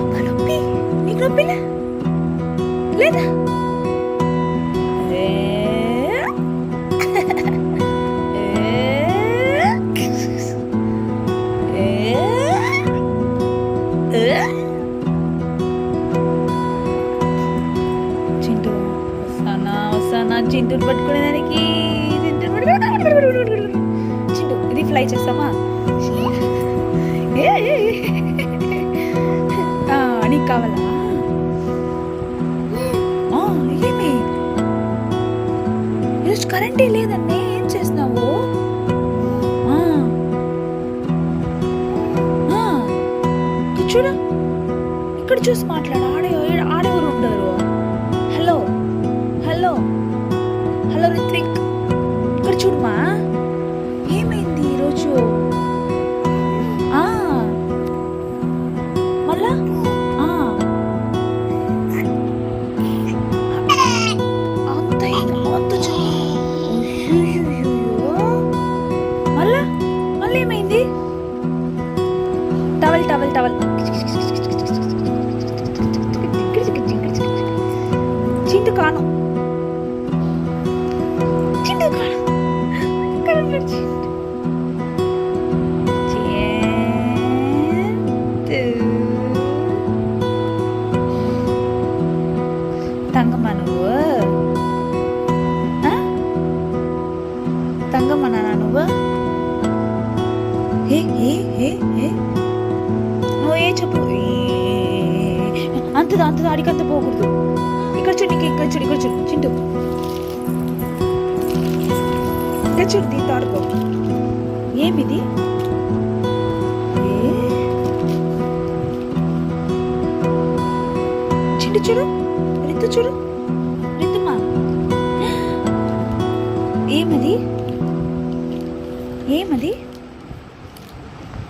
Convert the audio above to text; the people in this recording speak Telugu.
అబ్బా, నొప్పి. నీకు నొప్పిలే లేదా? ఏ? ఏ? ఏ? చింటూ వస్తానా చింటూని పట్టుకునేదానికి. చింటూ ఇది ఫ్లై చేస్తామా? నీకు కావాలా? ఏమి ఈరోజు కరెంటే లేదండి, ఏం చేస్తున్నావు? చూడ, ఇక్కడ చూసి మాట్లాడు. ఆడెవరు ఉండరు. హలో హలో హలో రిత్విక్, ఇక్కడ చూడమా. ఏమైంది ఈరోజు? మళ్ళా మళ్ళీ ఏమైంది? టవల్ టవల్ టవల్ చింటు కాను, చింటు కాను. తంగమ్మా నువ్వు, తంగమ్మా నాన్న నువ్వు. నువ్వు ఏ చెప్పు. అంతదా అడిగంత పోకూడదు. ఇక్కడ చూడు, నీకు ఇక్కడ చూడు చింటూ, ఇక్కడ చూడు, దీంతో ఆడుకో. ఏమిది? చింటూ చూడు, రితు చూడు, రితుమా. ఏమది?